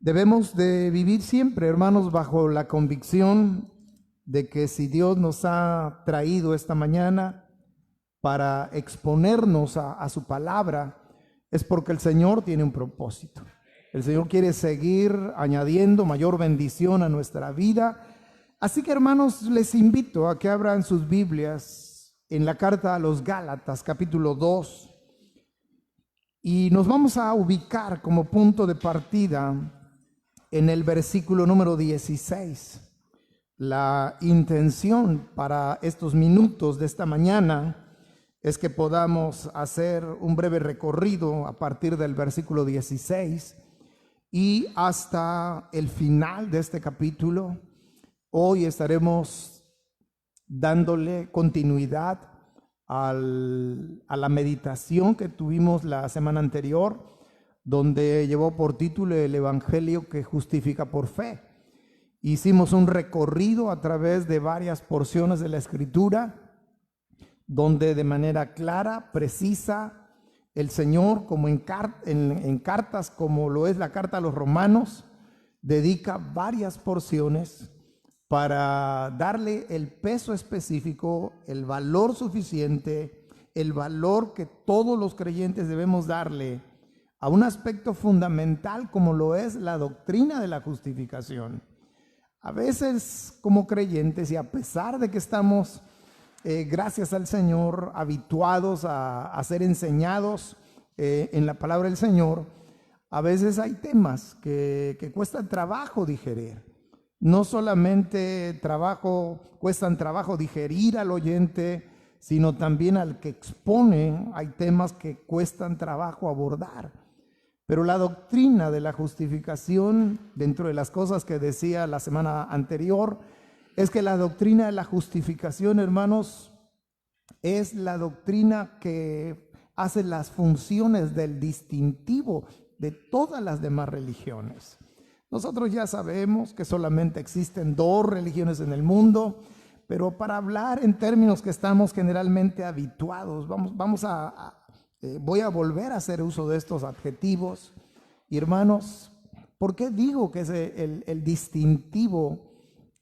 Debemos de vivir siempre, hermanos, bajo la convicción de que si Dios nos ha traído esta mañana para exponernos a su palabra, es porque el Señor tiene un propósito. El Señor quiere seguir añadiendo mayor bendición a nuestra vida. Así que, hermanos, les invito a que abran sus Biblias en la carta a los Gálatas, capítulo 2. Y nos vamos a ubicar como punto de partida en el versículo número 16. La intención para estos minutos de esta mañana es que podamos hacer un breve recorrido a partir del versículo 16 y hasta el final de este capítulo. Hoy estaremos dándole continuidad a la meditación que tuvimos la semana anterior, donde llevó por título el Evangelio que justifica por fe. Hicimos un recorrido a través de varias porciones de la Escritura, donde de manera clara, precisa, el Señor, como en cartas, como lo es la carta a los Romanos, dedica varias porciones para darle el peso específico, el valor suficiente, el valor que todos los creyentes debemos darle a un aspecto fundamental como lo es la doctrina de la justificación. A veces como creyentes, y a pesar de que estamos, gracias al Señor, habituados a ser enseñados en la palabra del Señor, a veces hay temas que cuestan trabajo digerir. No solamente cuestan trabajo digerir al oyente, sino también al que expone. Hay temas que cuestan trabajo abordar. Pero la doctrina de la justificación, dentro de las cosas que decía la semana anterior, es que la doctrina de la justificación, hermanos, es la doctrina que hace las funciones del distintivo de todas las demás religiones. Nosotros ya sabemos que solamente existen dos religiones en el mundo, pero para hablar en términos que estamos generalmente habituados, voy a volver a hacer uso de estos adjetivos. Y hermanos, ¿por qué digo que es el distintivo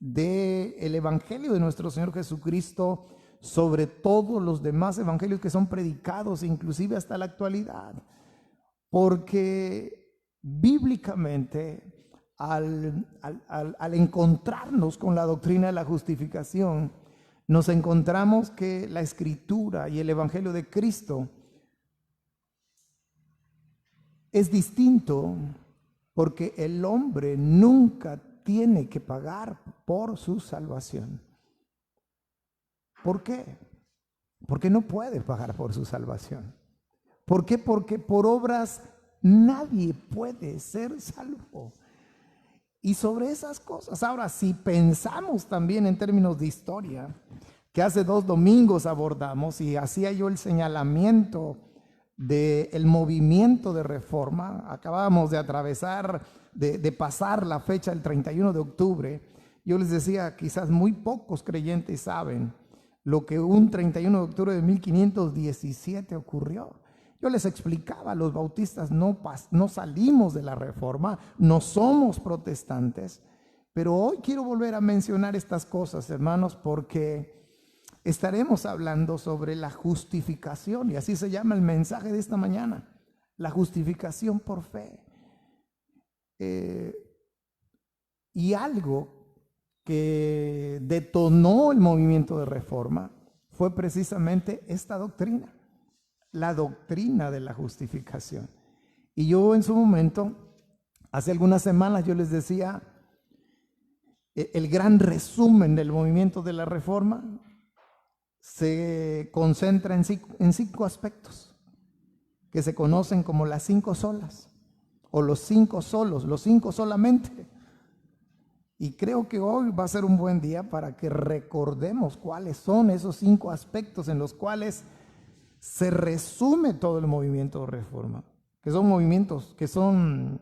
del Evangelio de nuestro Señor Jesucristo sobre todos los demás evangelios que son predicados, inclusive hasta la actualidad? Porque bíblicamente, al encontrarnos con la doctrina de la justificación, nos encontramos que la Escritura y el Evangelio de Cristo es distinto, porque el hombre nunca tiene que pagar por su salvación. ¿Por qué? Porque no puede pagar por su salvación. ¿Por qué? Porque por obras nadie puede ser salvo. Y sobre esas cosas, ahora, si pensamos también en términos de historia, que hace 2 domingos abordamos, y hacía yo el señalamiento del movimiento de reforma, acabábamos de atravesar, de pasar la fecha del 31 de octubre, yo les decía, quizás muy pocos creyentes saben lo que un 31 de octubre de 1517 ocurrió. Yo les explicaba, los bautistas no salimos de la reforma, no somos protestantes, pero hoy quiero volver a mencionar estas cosas, hermanos, porque estaremos hablando sobre la justificación, y así se llama el mensaje de esta mañana, la justificación por fe. Y algo que detonó el movimiento de reforma fue precisamente esta doctrina, la doctrina de la justificación. Y yo en su momento, hace algunas semanas, yo les decía, el gran resumen del movimiento de la reforma se concentra en 5 aspectos que se conocen como las 5 solas, o los 5 solos, los 5 solamente. Y creo que hoy va a ser un buen día para que recordemos cuáles son esos 5 aspectos en los cuales se resume todo el movimiento de reforma, que son movimientos, que son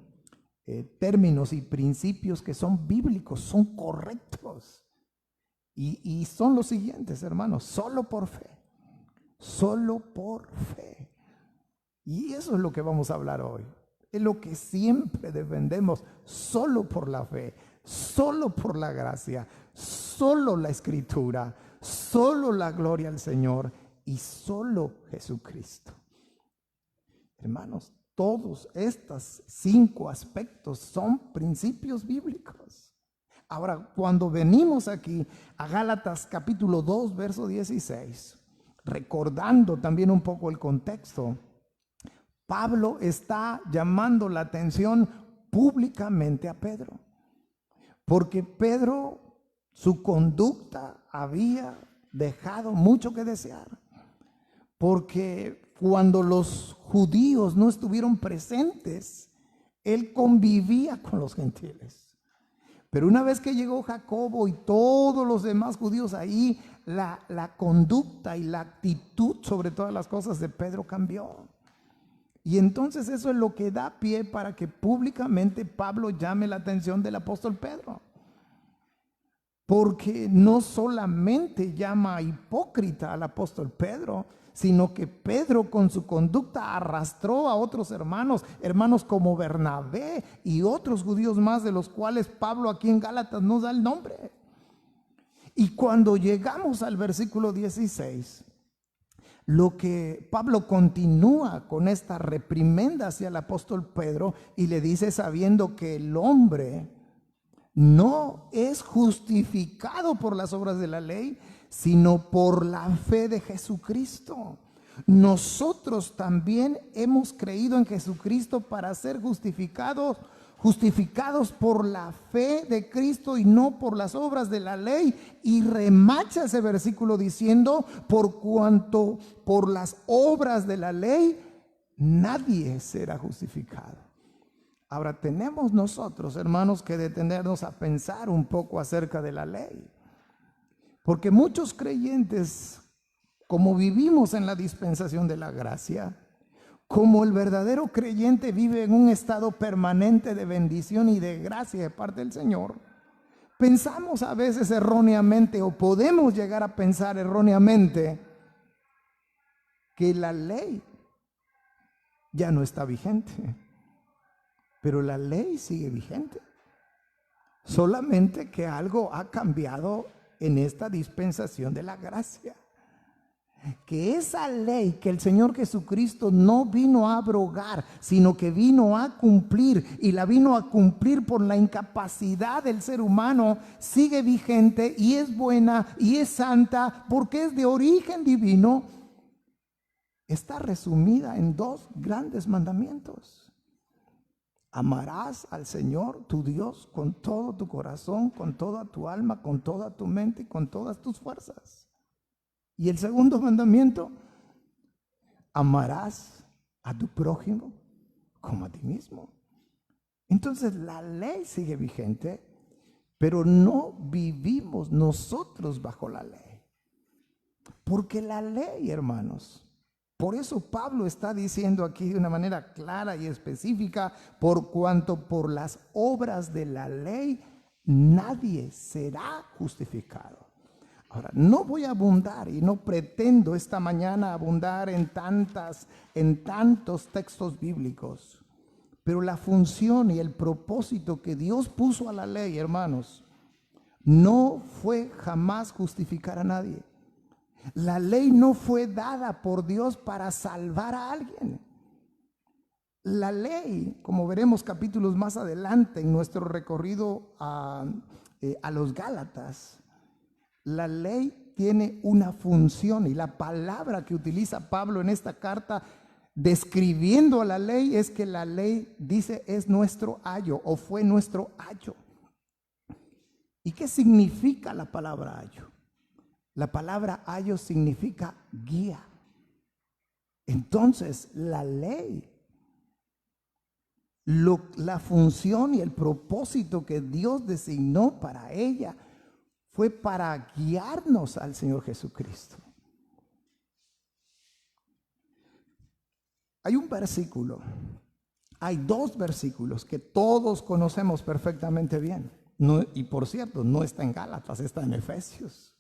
términos y principios que son bíblicos, son correctos. Y son los siguientes, hermanos: solo por fe, solo por fe. Y eso es lo que vamos a hablar hoy. Es lo que siempre defendemos, solo por la fe, solo por la gracia, solo la Escritura, solo la gloria al Señor y solo Jesucristo. Hermanos, todos estos 5 aspectos son principios bíblicos. Ahora, cuando venimos aquí a Gálatas capítulo 2, verso 16, recordando también un poco el contexto, Pablo está llamando la atención públicamente a Pedro, porque Pedro, su conducta había dejado mucho que desear, porque cuando los judíos no estuvieron presentes, él convivía con los gentiles. Pero una vez que llegó Jacobo y todos los demás judíos ahí, la conducta y la actitud sobre todas las cosas de Pedro cambió. Y entonces eso es lo que da pie para que públicamente Pablo llame la atención del apóstol Pedro. Porque no solamente llama hipócrita al apóstol Pedro, sino que Pedro con su conducta arrastró a otros hermanos como Bernabé y otros judíos más, de los cuales Pablo aquí en Gálatas nos da el nombre. Y cuando llegamos al versículo 16, lo que Pablo continúa con esta reprimenda hacia el apóstol Pedro y le dice, sabiendo que el hombre no es justificado por las obras de la ley, sino por la fe de Jesucristo. Nosotros también hemos creído en Jesucristo para ser justificados por la fe de Cristo y no por las obras de la ley. Y remacha ese versículo diciendo, por cuanto por las obras de la ley nadie será justificado. Ahora tenemos nosotros, hermanos, que detenernos a pensar un poco acerca de la ley. Porque muchos creyentes, como vivimos en la dispensación de la gracia, como el verdadero creyente vive en un estado permanente de bendición y de gracia de parte del Señor, pensamos a veces erróneamente, o podemos llegar a pensar erróneamente, que la ley ya no está vigente. Pero la ley sigue vigente. Solamente que algo ha cambiado en esta dispensación de la gracia. Que esa ley que el Señor Jesucristo no vino a abrogar, sino que vino a cumplir, y la vino a cumplir por la incapacidad del ser humano, sigue vigente y es buena y es santa porque es de origen divino. Está resumida en 2 grandes mandamientos. Amarás al Señor tu Dios con todo tu corazón, con toda tu alma, con toda tu mente y con todas tus fuerzas. Y el segundo mandamiento, amarás a tu prójimo como a ti mismo. Entonces la ley sigue vigente, pero no vivimos nosotros bajo la ley. Porque la ley, hermanos, por eso Pablo está diciendo aquí de una manera clara y específica, por cuanto por las obras de la ley nadie será justificado. Ahora, no voy a abundar y no pretendo esta mañana abundar en tantos textos bíblicos, pero la función y el propósito que Dios puso a la ley, hermanos, no fue jamás justificar a nadie. La ley no fue dada por Dios para salvar a alguien. La ley, como veremos capítulos más adelante en nuestro recorrido a los Gálatas, la ley tiene una función, y la palabra que utiliza Pablo en esta carta describiendo a la ley es que la ley dice es nuestro ayo o fue nuestro ayo. ¿Y qué significa la palabra ayo? La palabra ayo significa guía. Entonces, la ley, la función y el propósito que Dios designó para ella fue para guiarnos al Señor Jesucristo. Hay un versículo, hay 2 versículos que todos conocemos perfectamente bien. No, y por cierto, no está en Gálatas, está en Efesios.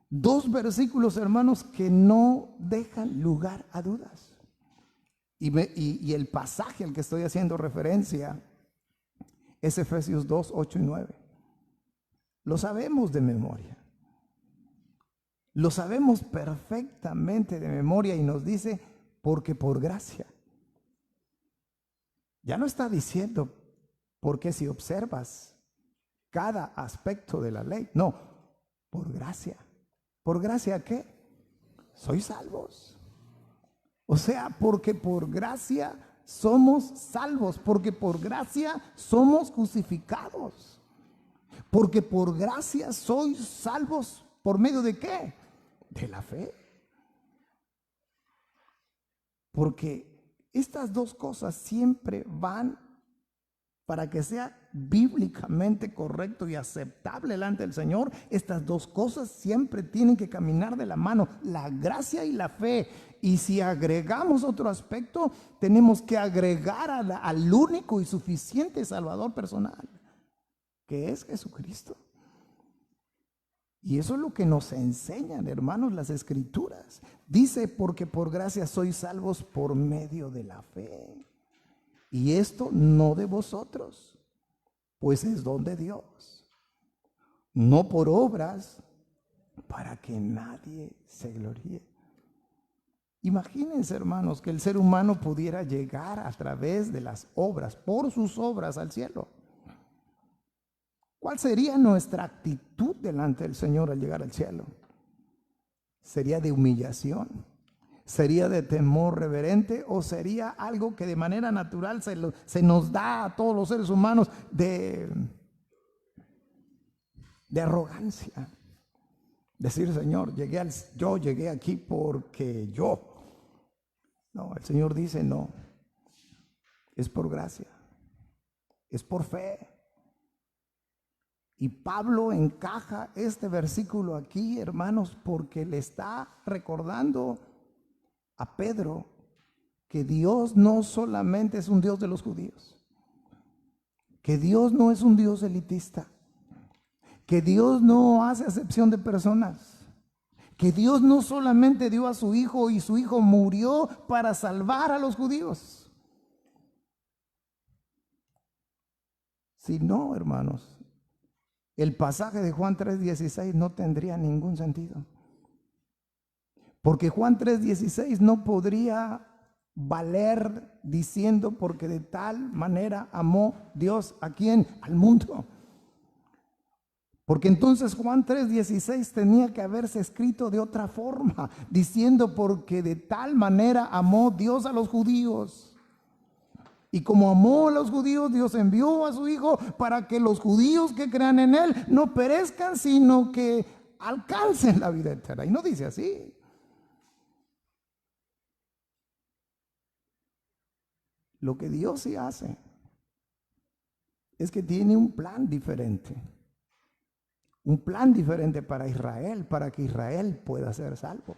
2 versículos, hermanos, que no dejan lugar a dudas. Y el pasaje al que estoy haciendo referencia es Efesios 2, 8 y 9. Lo sabemos de memoria. Lo sabemos perfectamente de memoria y nos dice, porque por gracia. Ya no está diciendo, porque si observas cada aspecto de la ley. No, por gracia. ¿Por gracia qué? Sois salvos. O sea, porque por gracia somos salvos, porque por gracia somos justificados, porque por gracia sois salvos. ¿Por medio de qué? De la fe. Porque estas dos cosas siempre van, para que sea bíblicamente correcto y aceptable delante del Señor, estas dos cosas siempre tienen que caminar de la mano, la gracia y la fe. Y si agregamos otro aspecto, tenemos que agregar al único y suficiente Salvador personal, que es Jesucristo. Y eso es lo que nos enseñan, hermanos, las Escrituras. Dice, porque por gracia sois salvos por medio de la fe. Y esto no de vosotros, pues es don de Dios, no por obras, para que nadie se gloríe. Imagínense, hermanos, que el ser humano pudiera llegar a través de las obras, por sus obras, al cielo. ¿Cuál sería nuestra actitud delante del Señor al llegar al cielo? ¿Sería de humillación? ¿Sería de temor reverente? ¿O sería algo que de manera natural se nos da a todos los seres humanos de arrogancia? Decir, Señor, yo llegué aquí porque yo. No, el Señor dice, no, es por gracia, es por fe. Y Pablo encaja este versículo aquí, hermanos, porque le está recordando a Pedro que Dios no solamente es un Dios de los judíos, que Dios no es un Dios elitista, que Dios no hace acepción de personas, que Dios no solamente dio a su Hijo y su Hijo murió para salvar a los judíos. Si no, hermanos, el pasaje de Juan 3:16 no tendría ningún sentido. Porque Juan 3:16 no podría valer diciendo, porque de tal manera amó Dios a quién, al mundo. Porque entonces Juan 3:16 tenía que haberse escrito de otra forma, diciendo, porque de tal manera amó Dios a los judíos. Y como amó a los judíos, Dios envió a su Hijo para que los judíos que crean en Él no perezcan, sino que alcancen la vida eterna. Y no dice así. Lo que Dios sí hace es que tiene un plan diferente. Un plan diferente para Israel, para que Israel pueda ser salvo.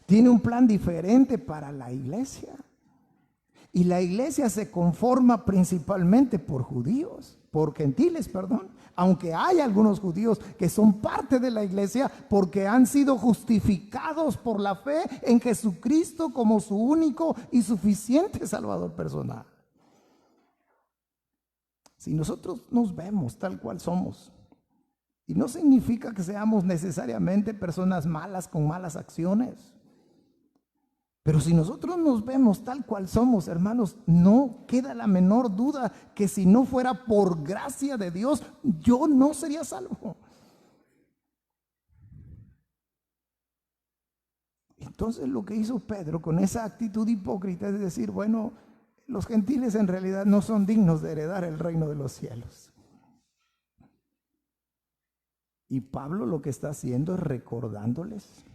Tiene un plan diferente para la iglesia. Y la iglesia se conforma principalmente por judíos, por gentiles, perdón. Aunque hay algunos judíos que son parte de la iglesia porque han sido justificados por la fe en Jesucristo como su único y suficiente Salvador personal. Si nosotros nos vemos tal cual somos, y no significa que seamos necesariamente personas malas con malas acciones, pero si nosotros nos vemos tal cual somos, hermanos, no queda la menor duda que si no fuera por gracia de Dios, yo no sería salvo. Entonces lo que hizo Pedro con esa actitud hipócrita es decir, bueno, los gentiles en realidad no son dignos de heredar el reino de los cielos. Y Pablo lo que está haciendo es recordándoles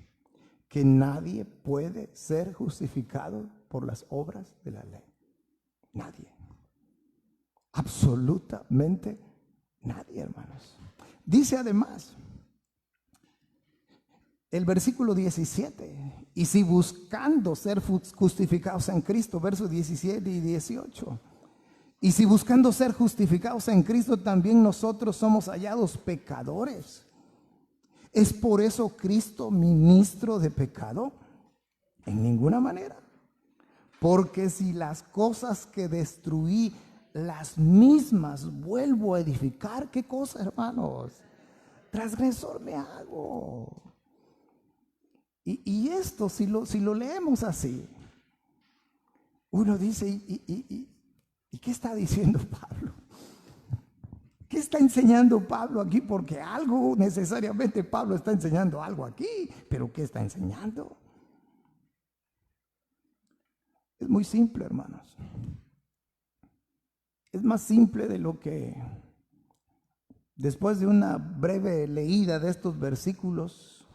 que nadie puede ser justificado por las obras de la ley. Nadie. Absolutamente nadie, hermanos. Dice además el versículo 17, y si buscando ser justificados en Cristo, versos 17 y 18, y si buscando ser justificados en Cristo también nosotros somos hallados pecadores, ¿es por eso Cristo ministro de pecado? En ninguna manera. Porque si las cosas que destruí, las mismas vuelvo a edificar, ¿qué cosa, hermanos? Transgresor me hago. Y esto, si lo leemos así, uno dice, ¿y qué está diciendo Pablo? ¿Qué está enseñando Pablo aquí? Porque algo, necesariamente Pablo está enseñando algo aquí, pero ¿qué está enseñando? Es muy simple, hermanos. Es más simple de lo que, después de una breve leída de estos versículos,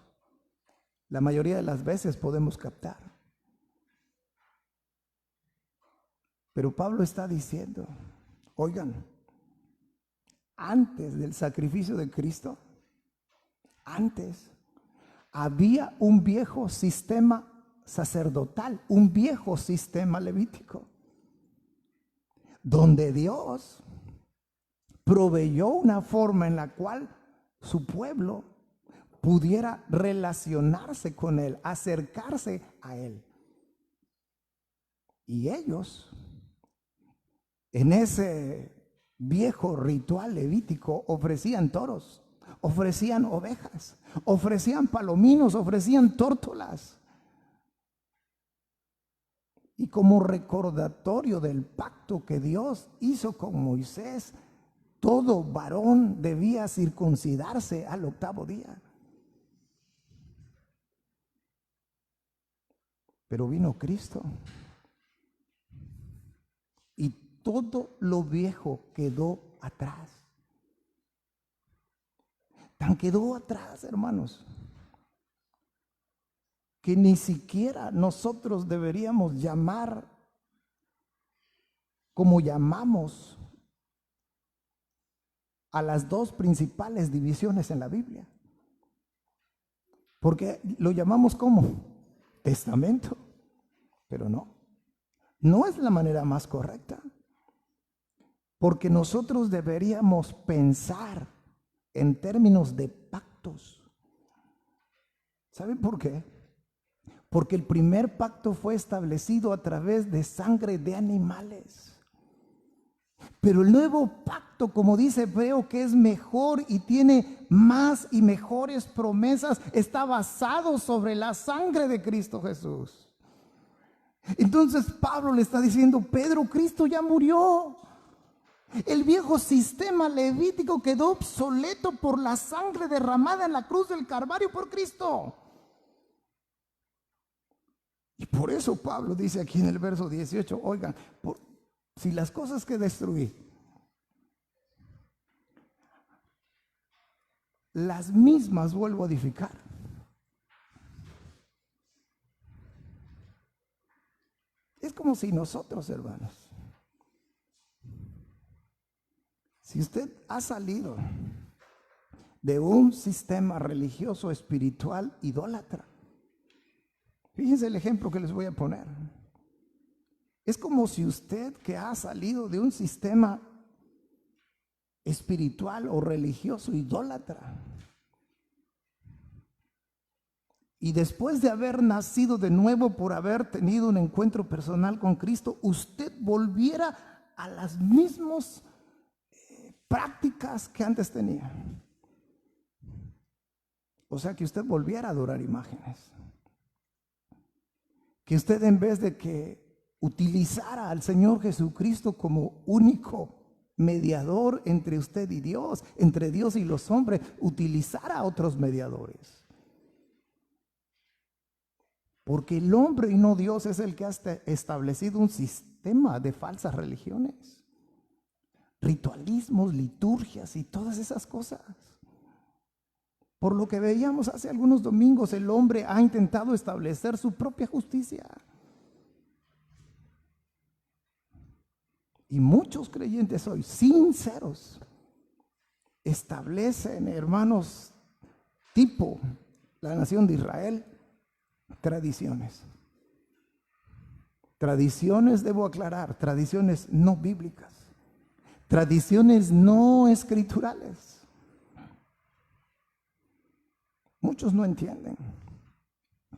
la mayoría de las veces podemos captar. Pero Pablo está diciendo, oigan, antes del sacrificio de Cristo, antes había un viejo sistema sacerdotal, un viejo sistema levítico, donde Dios proveyó una forma en la cual su pueblo pudiera relacionarse con Él, acercarse a Él. Y ellos, en ese viejo ritual levítico, ofrecían toros, ofrecían ovejas, ofrecían palominos, ofrecían tórtolas. Y como recordatorio del pacto que Dios hizo con Moisés, todo varón debía circuncidarse al 8º día. Pero vino Cristo y todo lo viejo quedó atrás. Tan quedó atrás, hermanos, que ni siquiera nosotros deberíamos llamar como llamamos a las dos principales divisiones en la Biblia. Porque lo llamamos como testamento, pero no es la manera más correcta. Porque nosotros deberíamos pensar en términos de pactos. ¿Saben por qué? Porque el primer pacto fue establecido a través de sangre de animales. Pero el nuevo pacto, como dice Hebreo, que es mejor y tiene más y mejores promesas, está basado sobre la sangre de Cristo Jesús. Entonces Pablo le está diciendo, Pedro, Cristo ya murió. El viejo sistema levítico quedó obsoleto por la sangre derramada en la cruz del Calvario por Cristo. Y por eso Pablo dice aquí en el verso 18, oigan, si las cosas que destruí, las mismas vuelvo a edificar. Es como si nosotros, hermanos, si usted ha salido de un sistema religioso, espiritual, idólatra, fíjense el ejemplo que les voy a poner. Es como si usted que ha salido de un sistema espiritual o religioso idólatra, y después de haber nacido de nuevo por haber tenido un encuentro personal con Cristo, usted volviera a las mismas prácticas que antes tenía. O sea, que usted volviera a adorar imágenes. Que usted, en vez de que utilizara al Señor Jesucristo como único mediador entre usted y Dios, entre Dios y los hombres, utilizara a otros mediadores. Porque el hombre y no Dios es el que ha establecido un sistema de falsas religiones, ritualismos, liturgias y todas esas cosas. Por lo que veíamos hace algunos domingos, el hombre ha intentado establecer su propia justicia. Y muchos creyentes hoy, sinceros, establecen, hermanos, tipo la nación de Israel, tradiciones. Tradiciones, debo aclarar, tradiciones no bíblicas, tradiciones no escriturales. Muchos no entienden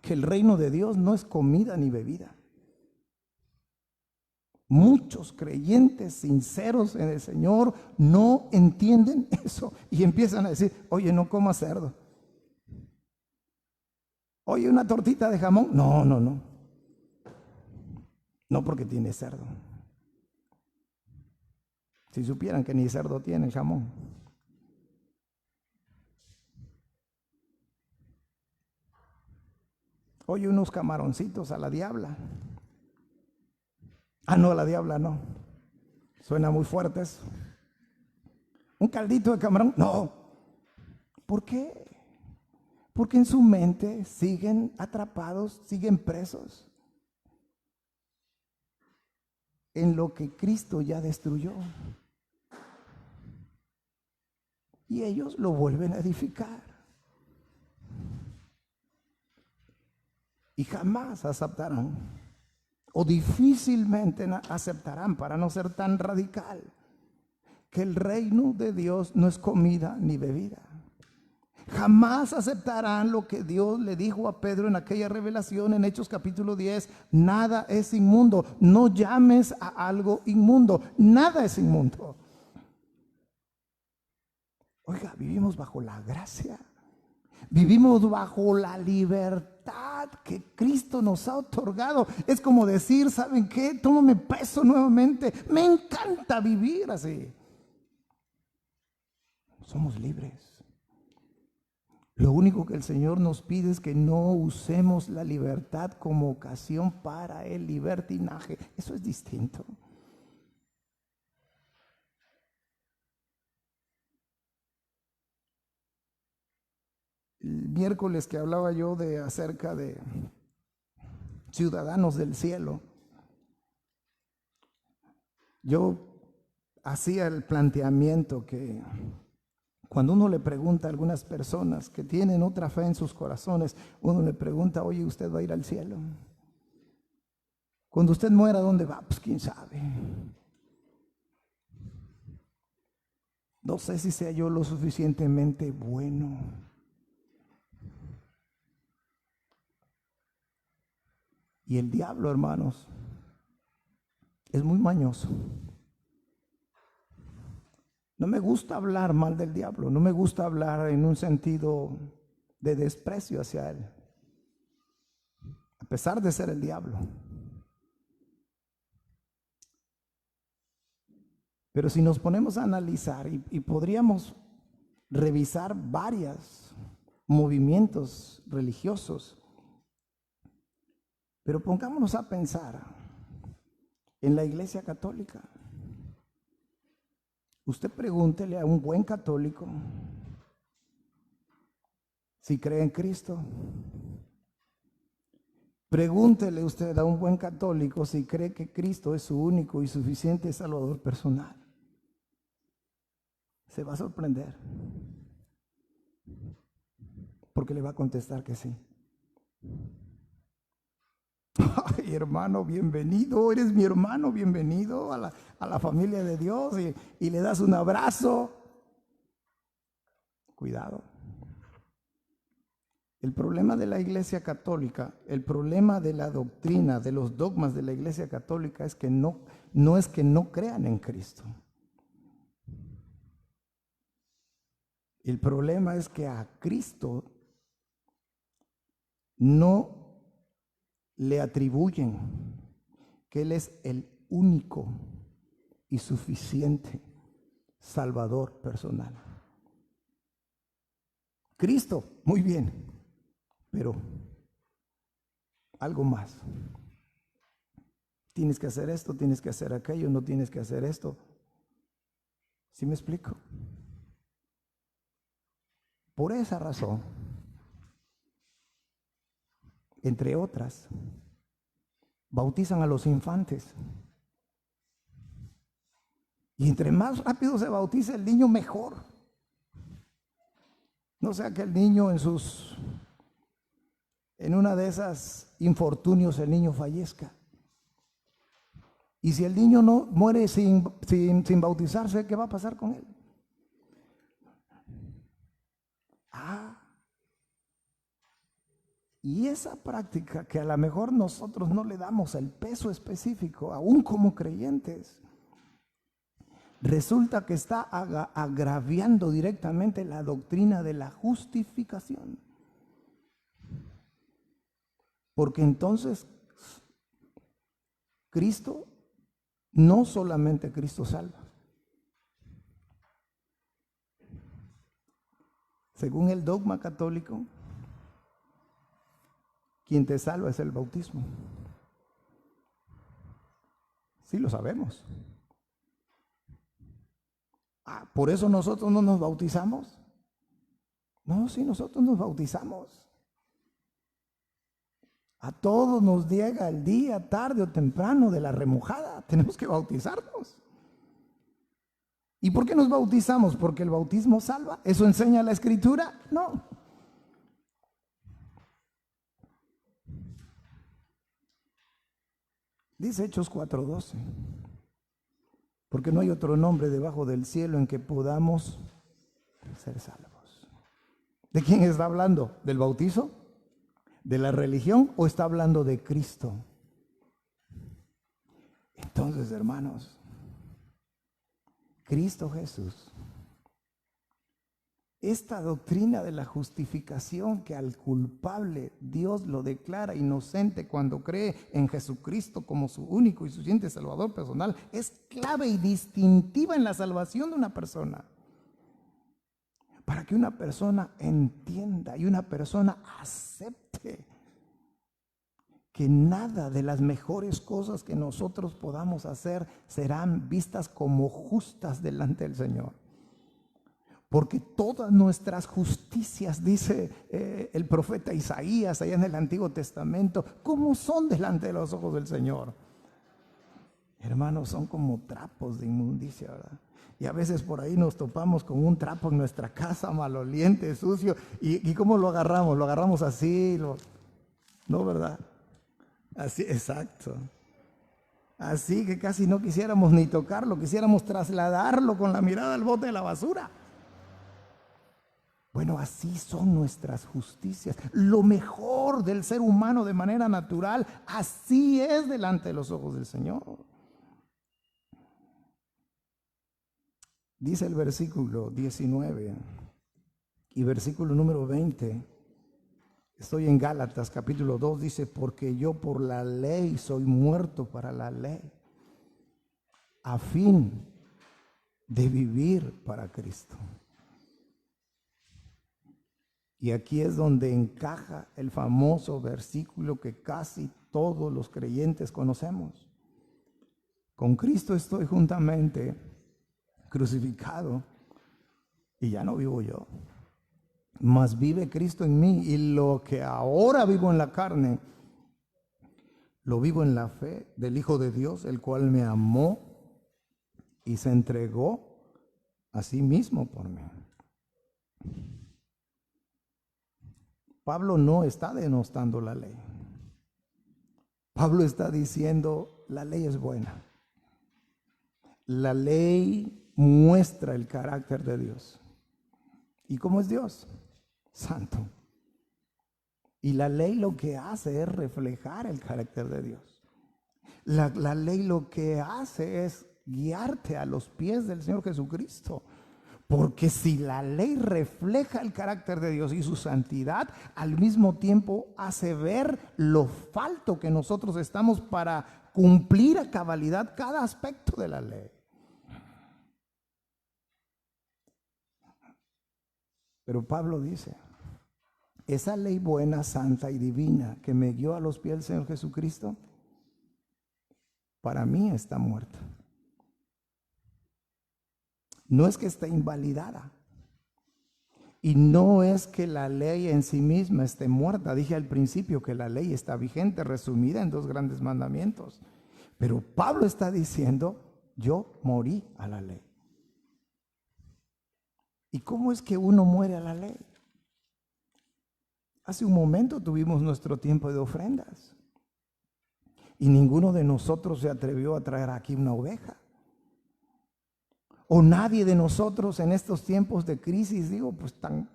que el reino de Dios no es comida ni bebida. Muchos creyentes sinceros en el Señor no entienden eso y empiezan a decir, oye, no comas cerdo. Oye, una tortita de jamón. No, no, no. No, porque tiene cerdo. Si supieran que ni cerdo tiene el jamón. Oye, unos camaroncitos a la diabla. Ah, no, a la diabla no. Suena muy fuerte eso. Un caldito de camarón. No. ¿Por qué? Porque en su mente siguen atrapados, siguen presos en lo que Cristo ya destruyó. Y ellos lo vuelven a edificar. Y jamás aceptarán, o difícilmente aceptarán, para no ser tan radical, que el reino de Dios no es comida ni bebida. Jamás aceptarán lo que Dios le dijo a Pedro en aquella revelación en Hechos capítulo 10. Nada es inmundo. No llames a algo inmundo. Nada es inmundo. Oiga, vivimos bajo la gracia. Vivimos bajo la libertad que Cristo nos ha otorgado. Es como decir, ¿saben qué? Tómame peso nuevamente. Me encanta vivir así. Somos libres. Lo único que el Señor nos pide es que no usemos la libertad como ocasión para el libertinaje. Eso es distinto. El miércoles que hablaba yo acerca de ciudadanos del cielo, yo hacía el planteamiento que cuando uno le pregunta a algunas personas que tienen otra fe en sus corazones, uno le pregunta, oye, ¿usted va a ir al cielo? Cuando usted muera, ¿dónde va? Pues quién sabe. No sé si sea yo lo suficientemente bueno. Y el diablo, hermanos, es muy mañoso. No me gusta hablar mal del diablo, no me gusta hablar en un sentido de desprecio hacia él, a pesar de ser el diablo. Pero si nos ponemos a analizar y podríamos revisar varios movimientos religiosos, pero pongámonos a pensar en la Iglesia Católica. Usted pregúntele a un buen católico si cree en Cristo. Pregúntele usted a un buen católico si cree que Cristo es su único y suficiente Salvador personal. Se va a sorprender, porque le va a contestar que sí. Ay, hermano, bienvenido, eres mi hermano, bienvenido a la familia de Dios, y le das un abrazo. Cuidado. El problema de la Iglesia Católica, el problema de la doctrina, de los dogmas de la Iglesia Católica es que no es que no crean en Cristo. El problema es que a Cristo no le atribuyen que Él es el único y suficiente Salvador personal. Cristo, muy bien, pero algo más. Tienes que hacer esto, tienes que hacer aquello, no tienes que hacer esto. ¿Sí me explico? Por esa razón, entre otras, bautizan a los infantes. Y entre más rápido se bautiza el niño, mejor. No sea que el niño en una de esas infortunios el niño fallezca. Y si el niño no muere sin bautizarse, ¿qué va a pasar con él? Y esa práctica que a lo mejor nosotros no le damos el peso específico, aún como creyentes, resulta que está agraviando directamente la doctrina de la justificación. Porque entonces Cristo, no solamente Cristo salva. Según el dogma católico, quien te salva es el bautismo. Sí lo sabemos. ¿Por eso nosotros no nos bautizamos? No, sí, nosotros nos bautizamos. A todos nos llega el día, tarde o temprano, de la remojada. Tenemos que bautizarnos. ¿Y por qué nos bautizamos? ¿Porque el bautismo salva? ¿Eso enseña la Escritura? No. Dice Hechos 4:12. Porque no hay otro nombre debajo del cielo en que podamos ser salvos. ¿De quién está hablando? ¿Del bautizo? ¿De la religión o está hablando de Cristo? Entonces, hermanos, Cristo Jesús, esta doctrina de la justificación, que al culpable Dios lo declara inocente cuando cree en Jesucristo como su único y suficiente Salvador personal, es clave y distintiva en la salvación de una persona. Para que una persona entienda y una persona acepte que nada de las mejores cosas que nosotros podamos hacer serán vistas como justas delante del Señor. Porque todas nuestras justicias, dice el profeta Isaías allá en el Antiguo Testamento, ¿cómo son delante de los ojos del Señor? Hermanos, son como trapos de inmundicia, ¿verdad? Y a veces por ahí nos topamos con un trapo en nuestra casa, maloliente, sucio. ¿Y cómo lo agarramos? Lo agarramos así, ¿no, verdad? Así, exacto. Así que casi no quisiéramos ni tocarlo, quisiéramos trasladarlo con la mirada al bote de la basura. Bueno, así son nuestras justicias. Lo mejor del ser humano de manera natural, así es delante de los ojos del Señor. Dice el versículo 19 y versículo número 20. Estoy en Gálatas capítulo 2, dice, porque yo por la ley soy muerto para la ley, a fin de vivir para Cristo. Y aquí es donde encaja el famoso versículo que casi todos los creyentes conocemos. Con Cristo estoy juntamente crucificado y ya no vivo yo, mas vive Cristo en mí, y lo que ahora vivo en la carne, lo vivo en la fe del Hijo de Dios, el cual me amó y se entregó a sí mismo por mí. Pablo no está denostando la ley. Pablo está diciendo, la ley es buena. La ley muestra el carácter de Dios. ¿Y cómo es Dios? Santo. Y la ley lo que hace es reflejar el carácter de Dios. La ley lo que hace es guiarte a los pies del Señor Jesucristo. Porque si la ley refleja el carácter de Dios y su santidad, al mismo tiempo hace ver lo falto que nosotros estamos para cumplir a cabalidad cada aspecto de la ley. Pero Pablo dice, esa ley buena, santa y divina que me guió a los pies del Señor Jesucristo, para mí está muerta. No es que esté invalidada. Y no es que la ley en sí misma esté muerta. Dije al principio que la ley está vigente, resumida en 2 grandes mandamientos. Pero Pablo está diciendo, yo morí a la ley. ¿Y cómo es que uno muere a la ley? Hace un momento tuvimos nuestro tiempo de ofrendas. Y ninguno de nosotros se atrevió a traer aquí una oveja. O nadie de nosotros en estos tiempos de crisis, digo, pues tan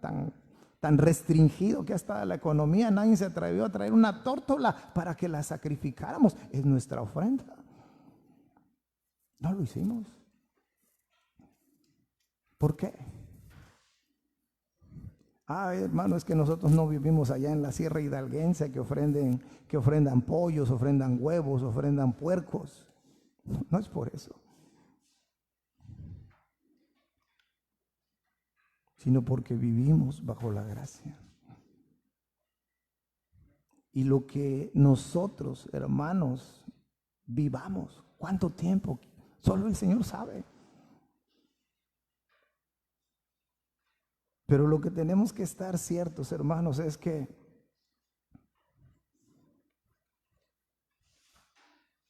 tan restringido que ha estado la economía, nadie se atrevió a traer una tórtola para que la sacrificáramos. Es nuestra ofrenda. No lo hicimos. ¿Por qué? Hermano, es que nosotros no vivimos allá en la Sierra Hidalguense que ofrendan pollos, ofrendan huevos, ofrendan puercos. No es por eso. Sino porque vivimos bajo la gracia. Y lo que nosotros, hermanos, vivamos, ¿cuánto tiempo? Solo el Señor sabe. Pero lo que tenemos que estar ciertos, hermanos, es que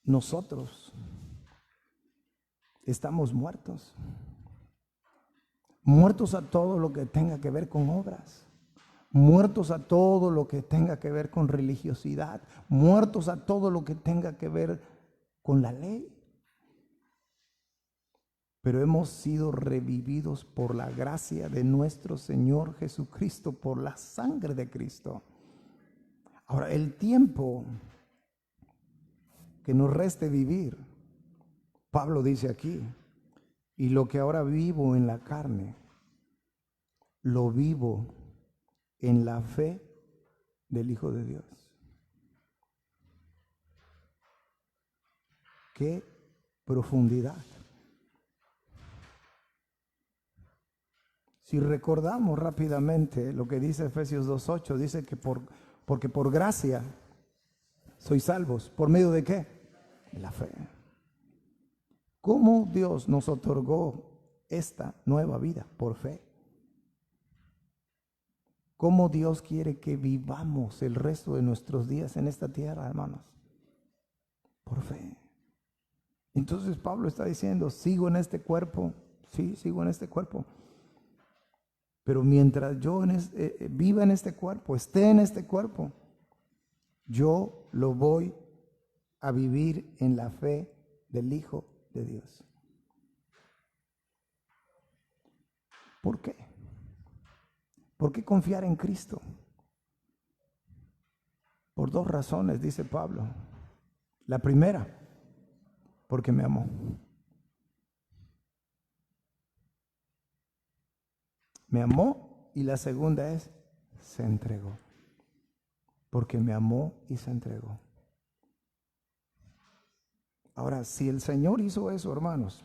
nosotros estamos muertos. Muertos a todo lo que tenga que ver con obras. Muertos a todo lo que tenga que ver con religiosidad. Muertos a todo lo que tenga que ver con la ley. Pero hemos sido revividos por la gracia de nuestro Señor Jesucristo, por la sangre de Cristo. Ahora, el tiempo que nos reste vivir, Pablo dice aquí, y lo que ahora vivo en la carne, lo vivo en la fe del Hijo de Dios. ¡Qué profundidad! Si recordamos rápidamente lo que dice Efesios 2:8, dice que porque por gracia sois salvos. ¿Por medio de qué? De la fe. ¿Cómo Dios nos otorgó esta nueva vida? Por fe. ¿Cómo Dios quiere que vivamos el resto de nuestros días en esta tierra, hermanos? Por fe. Entonces Pablo está diciendo, sigo en este cuerpo. Sí, sigo en este cuerpo. Pero mientras yo viva en este cuerpo, esté en este cuerpo, yo lo voy a vivir en la fe del Hijo de Dios. ¿Por qué? ¿Por qué confiar en Cristo? Por dos razones, dice Pablo. La primera, porque me amó. Me amó, y la segunda es, se entregó. Porque me amó y se entregó. Ahora, si el Señor hizo eso, hermanos,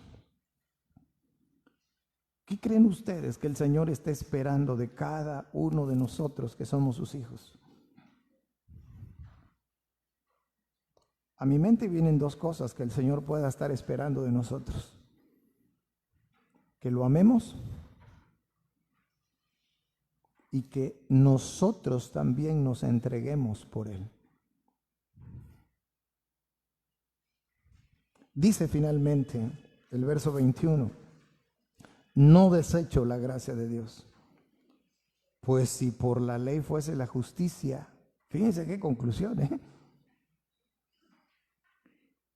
¿qué creen ustedes que el Señor está esperando de cada uno de nosotros que somos sus hijos? A mi mente vienen dos cosas que el Señor pueda estar esperando de nosotros. Que lo amemos y que nosotros también nos entreguemos por Él. Dice finalmente el verso 21, no desecho la gracia de Dios, pues si por la ley fuese la justicia, fíjense qué conclusión,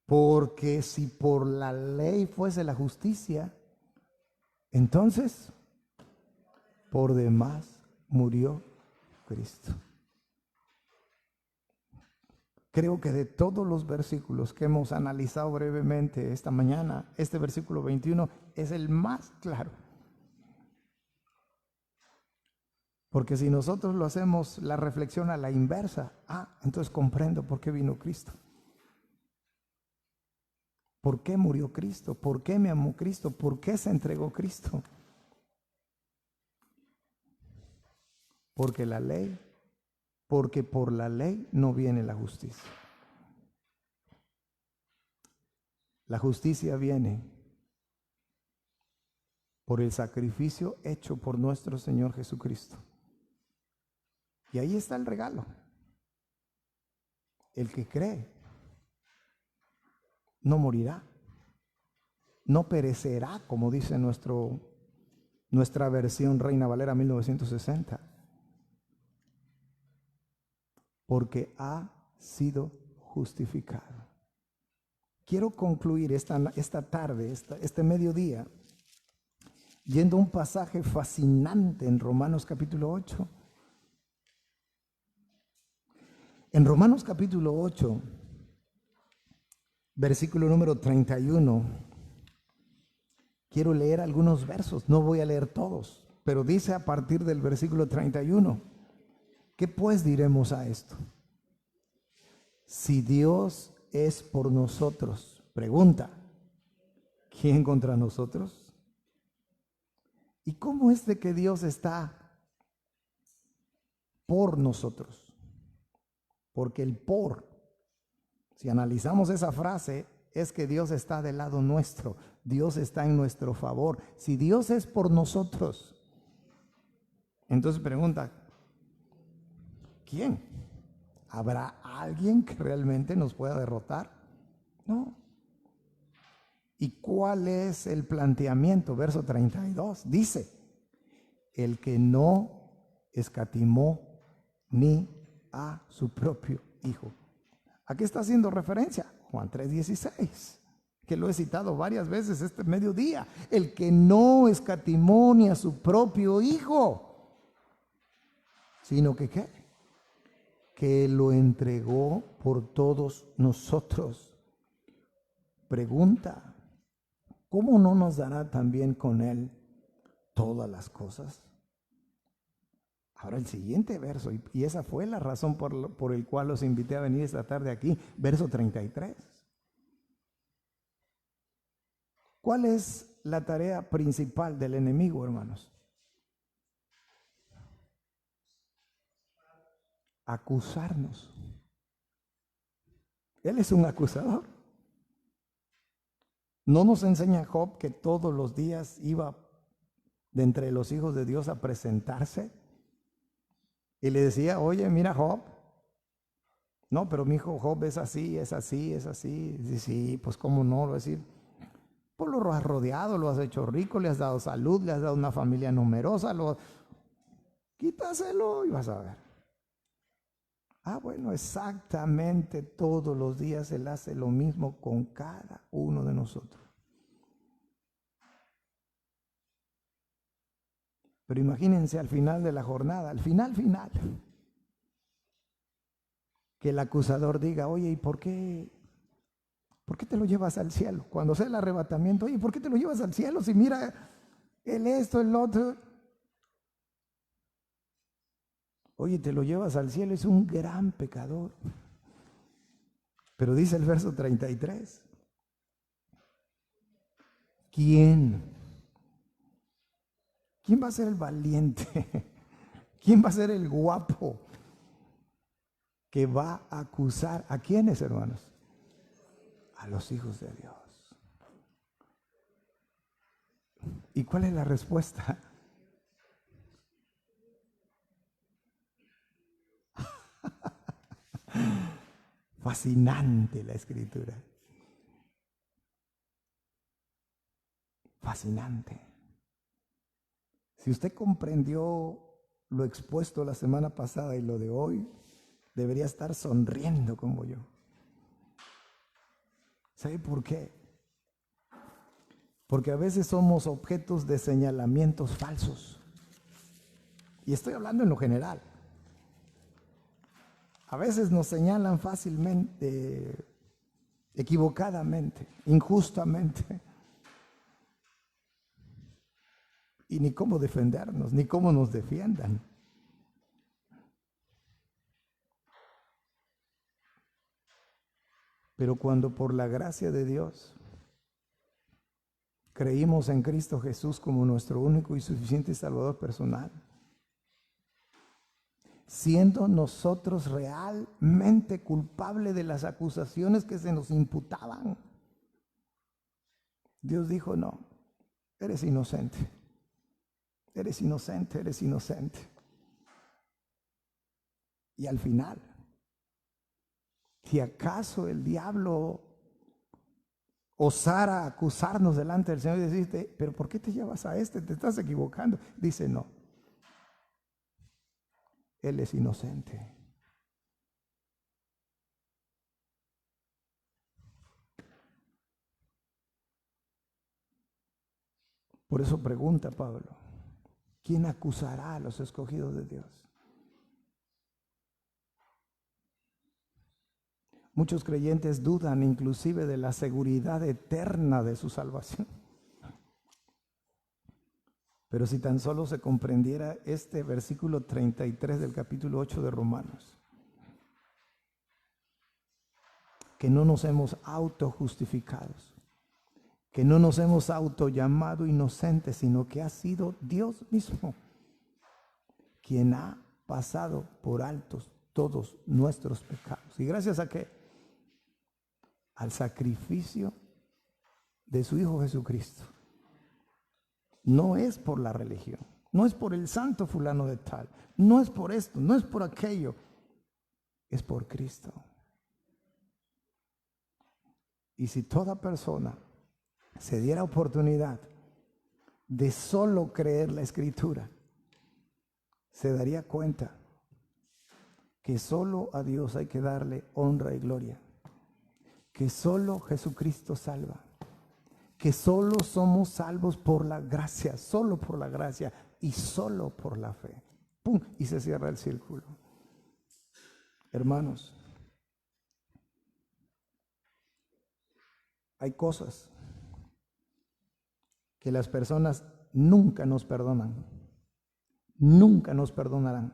porque si por la ley fuese la justicia, entonces por demás murió Cristo. Creo que de todos los versículos que hemos analizado brevemente esta mañana, este versículo 21 es el más claro. Porque si nosotros lo hacemos la reflexión a la inversa, entonces comprendo por qué vino Cristo. ¿Por qué murió Cristo? ¿Por qué me amó Cristo? ¿Por qué se entregó Cristo? Porque por la ley no viene la justicia. La justicia viene por el sacrificio hecho por nuestro Señor Jesucristo. Y ahí está el regalo. El que cree no morirá, no perecerá, como dice nuestra versión Reina Valera 1960. Porque ha sido justificado. Quiero concluir esta tarde, este mediodía, yendo a un pasaje fascinante en Romanos capítulo 8, En Romanos capítulo 8, versículo número 31, quiero leer algunos versos, no voy a leer todos, pero dice a partir del versículo 31, ¿qué pues diremos a esto? Si Dios es por nosotros, pregunta, ¿quién contra nosotros? ¿Y cómo es de que Dios está por nosotros? Porque el por, si analizamos esa frase, es que Dios está del lado nuestro, Dios está en nuestro favor. Si Dios es por nosotros, entonces pregunta, ¿quién? ¿Habrá alguien que realmente nos pueda derrotar? No. ¿Y cuál es el planteamiento? Verso 32 dice, el que no escatimó ni a su propio Hijo. ¿A qué está haciendo referencia? Juan 3:16, que lo he citado varias veces este mediodía. El que no escatimó ni a su propio Hijo, sino que ¿qué? Que lo entregó por todos nosotros. Pregunta, ¿cómo no nos dará también con Él todas las cosas? Ahora el siguiente verso, y esa fue la razón por el cual los invité a venir esta tarde aquí, verso 33. ¿Cuál es la tarea principal del enemigo, hermanos? Acusarnos. Él es un acusador. ¿No nos enseña Job que todos los días iba de entre los hijos de Dios a presentarse? Y le decía, oye, mira Job. No, pero mi hijo Job es así, es así, es así. Y sí, pues cómo no, lo decir. Pues lo has rodeado, lo has hecho rico, le has dado salud, le has dado una familia numerosa, quítaselo y vas a ver. Ah, bueno, exactamente todos los días Él hace lo mismo con cada uno de nosotros. Pero imagínense al final de la jornada, al final, que el acusador diga, oye, ¿y por qué te lo llevas al cielo? Cuando sea el arrebatamiento, oye, ¿por qué te lo llevas al cielo? Si mira, el esto, el otro. Oye, te lo llevas al cielo, es un gran pecador. Pero dice el verso 33, ¿quién va a ser el valiente? ¿Quién va a ser el guapo que va a acusar? ¿A quiénes, hermanos? A los hijos de Dios. ¿Y cuál es la respuesta? Fascinante la escritura. Fascinante. Si usted comprendió lo expuesto la semana pasada y lo de hoy, debería estar sonriendo como yo. ¿Sabe por qué? Porque a veces somos objetos de señalamientos falsos. Y estoy hablando en lo general. A veces nos señalan fácilmente, equivocadamente, injustamente. Y ni cómo defendernos, ni cómo nos defiendan. Pero cuando por la gracia de Dios creímos en Cristo Jesús como nuestro único y suficiente Salvador personal, siendo nosotros realmente culpables de las acusaciones que se nos imputaban, Dios dijo, no, eres inocente, eres inocente, eres inocente. Y al final, si acaso el diablo osara acusarnos delante del Señor y decirte, pero ¿por qué te llevas a este? Te estás equivocando. Dice, no, Él es inocente. Por eso pregunta Pablo, ¿quién acusará a los escogidos de Dios? Muchos creyentes dudan inclusive de la seguridad eterna de su salvación. Pero si tan solo se comprendiera este versículo 33 del capítulo 8 de Romanos, que no nos hemos autojustificados, que no nos hemos autollamado inocentes, sino que ha sido Dios mismo quien ha pasado por altos todos nuestros pecados. ¿Y gracias a qué? Al sacrificio de su Hijo Jesucristo. No es por la religión, no es por el santo fulano de tal, no es por esto, no es por aquello, es por Cristo. Y si toda persona se diera oportunidad de solo creer la Escritura, se daría cuenta que solo a Dios hay que darle honra y gloria, que solo Jesucristo salva, que solo somos salvos por la gracia, solo por la gracia y solo por la fe. ¡Pum! Y se cierra el círculo. Hermanos, hay cosas que las personas nunca nos perdonan, nunca nos perdonarán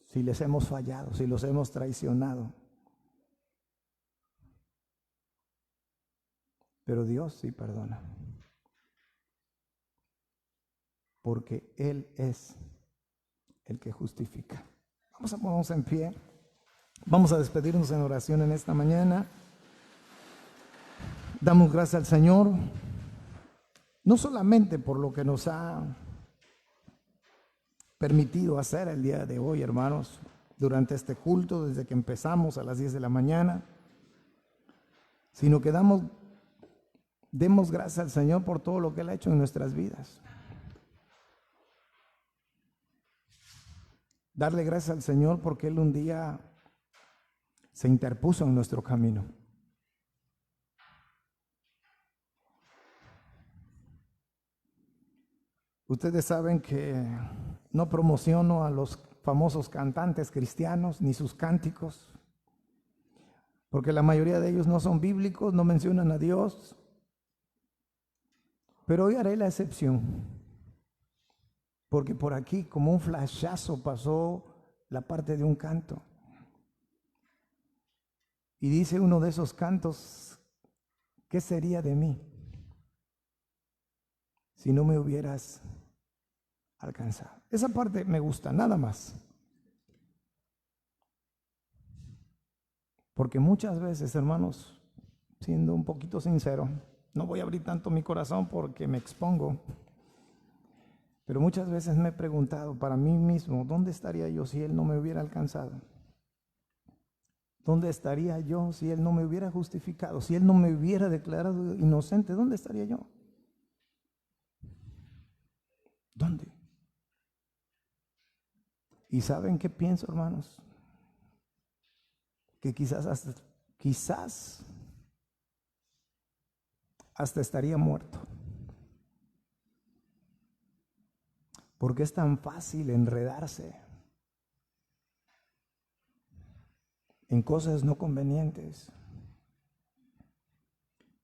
si les hemos fallado, si los hemos traicionado. Pero Dios sí perdona, porque Él es el que justifica. Vamos a ponernos en pie, vamos a despedirnos en oración en esta mañana. Damos gracias al Señor, no solamente por lo que nos ha permitido hacer el día de hoy, hermanos, durante este culto, desde que empezamos a las 10 de la mañana, sino que demos gracias al Señor por todo lo que Él ha hecho en nuestras vidas. Darle gracias al Señor porque Él un día se interpuso en nuestro camino. Ustedes saben que no promociono a los famosos cantantes cristianos ni sus cánticos, porque la mayoría de ellos no son bíblicos, no mencionan a Dios. Pero hoy haré la excepción, porque por aquí como un flashazo pasó la parte de un canto. Y dice uno de esos cantos, ¿qué sería de mí si no me hubieras alcanzado? Esa parte me gusta, nada más. Porque muchas veces, hermanos, siendo un poquito sincero, no voy a abrir tanto mi corazón porque me expongo, pero muchas veces me he preguntado para mí mismo, ¿dónde estaría yo si Él no me hubiera alcanzado? ¿Dónde estaría yo si Él no me hubiera justificado? Si Él no me hubiera declarado inocente, ¿dónde estaría yo? ¿Dónde? ¿Y saben qué pienso, hermanos? Que quizás hasta estaría muerto. Porque es tan fácil enredarse en cosas no convenientes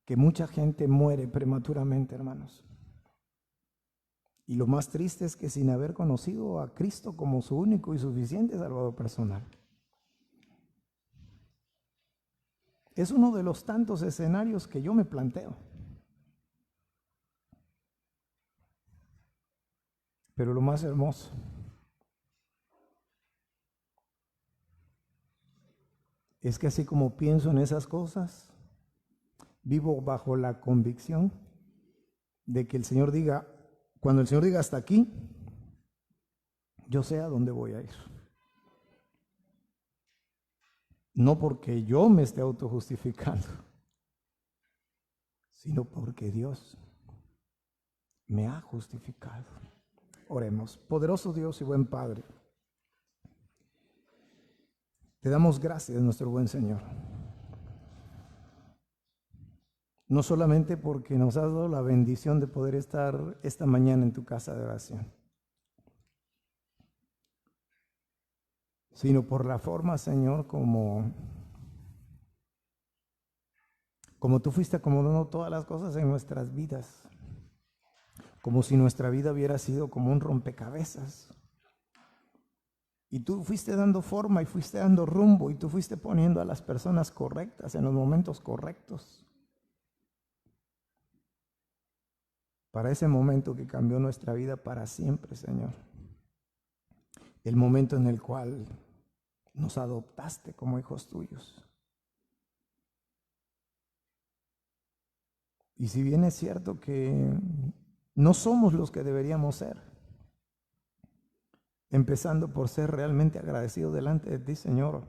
que mucha gente muere prematuramente, hermanos. Y lo más triste es que sin haber conocido a Cristo como su único y suficiente Salvador personal. Es uno de los tantos escenarios que yo me planteo. Pero lo más hermoso es que así como pienso en esas cosas, vivo bajo la convicción de que el Señor diga, cuando el Señor diga hasta aquí, yo sé a dónde voy a ir. No porque yo me esté autojustificando, sino porque Dios me ha justificado. Oremos. Poderoso Dios y buen Padre, te damos gracias, nuestro buen Señor. No solamente porque nos has dado la bendición de poder estar esta mañana en tu casa de oración, sino por la forma, Señor, como como tú fuiste acomodando todas las cosas en nuestras vidas, como si nuestra vida hubiera sido como un rompecabezas. Y tú fuiste dando forma y fuiste dando rumbo y tú fuiste poniendo a las personas correctas en los momentos correctos. Para ese momento que cambió nuestra vida para siempre, Señor. El momento en el cual nos adoptaste como hijos tuyos. Y si bien es cierto que no somos los que deberíamos ser, empezando por ser realmente agradecidos delante de ti, Señor.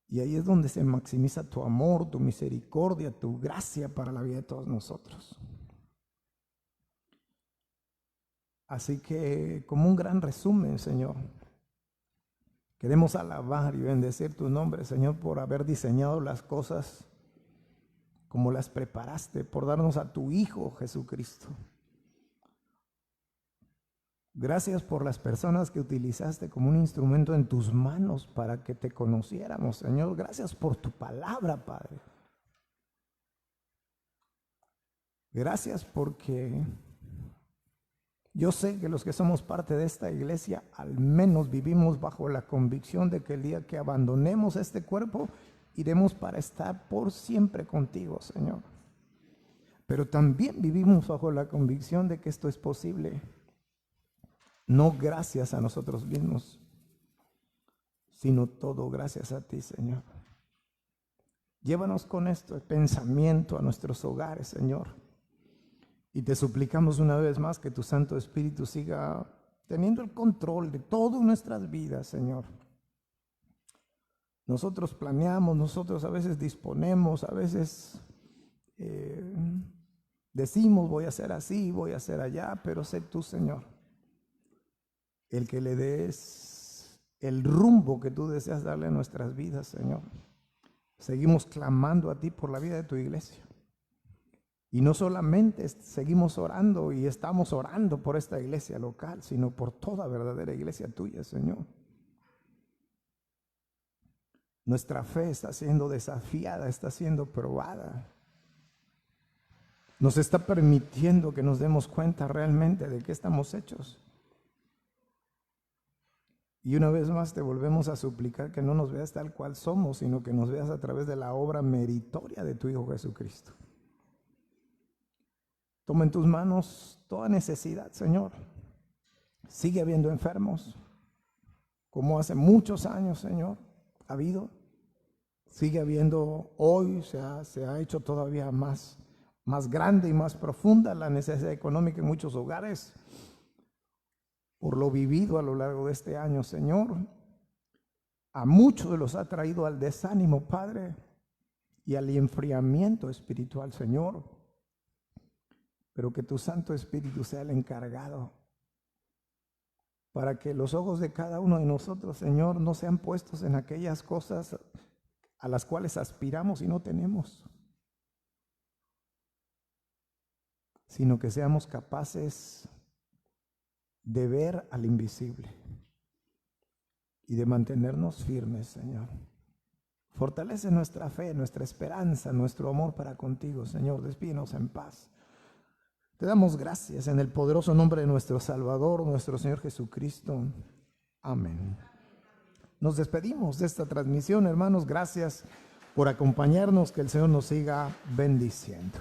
Y ahí es donde se maximiza tu amor, tu misericordia, tu gracia para la vida de todos nosotros. Así que, como un gran resumen, Señor, queremos alabar y bendecir tu nombre, Señor, por haber diseñado las cosas como las preparaste, por darnos a tu Hijo Jesucristo. Gracias por las personas que utilizaste como un instrumento en tus manos para que te conociéramos, Señor. Gracias por tu palabra, Padre. Gracias porque yo sé que los que somos parte de esta iglesia al menos vivimos bajo la convicción de que el día que abandonemos este cuerpo iremos para estar por siempre contigo, Señor. Pero también vivimos bajo la convicción de que esto es posible, no gracias a nosotros mismos, sino todo gracias a ti, Señor. Llévanos con esto el pensamiento a nuestros hogares, Señor. Y te suplicamos una vez más que tu Santo Espíritu siga teniendo el control de todas nuestras vidas, Señor. Nosotros planeamos, nosotros a veces disponemos, a veces decimos voy a hacer así, voy a hacer allá, pero sé tú, Señor, el que le des el rumbo que tú deseas darle a nuestras vidas, Señor. Seguimos clamando a ti por la vida de tu iglesia. Y no solamente seguimos orando y estamos orando por esta iglesia local, sino por toda verdadera iglesia tuya, Señor. Nuestra fe está siendo desafiada, está siendo probada. Nos está permitiendo que nos demos cuenta realmente de qué estamos hechos. Y una vez más te volvemos a suplicar que no nos veas tal cual somos, sino que nos veas a través de la obra meritoria de tu Hijo Jesucristo. Toma en tus manos toda necesidad, Señor. Sigue habiendo enfermos, como hace muchos años, Señor, ha habido. Sigue habiendo hoy, se ha hecho todavía más grande y más profunda la necesidad económica en muchos hogares. Por lo vivido a lo largo de este año, Señor, a muchos los ha traído al desánimo, Padre, y al enfriamiento espiritual, Señor. Pero que tu Santo Espíritu sea el encargado para que los ojos de cada uno de nosotros, Señor, no sean puestos en aquellas cosas a las cuales aspiramos y no tenemos, sino que seamos capaces de ver al invisible y de mantenernos firmes, Señor. Fortalece nuestra fe, nuestra esperanza, nuestro amor para contigo, Señor. Despídenos en paz. Te damos gracias en el poderoso nombre de nuestro Salvador, nuestro Señor Jesucristo. Amén. Nos despedimos de esta transmisión, hermanos. Gracias por acompañarnos. Que el Señor nos siga bendiciendo.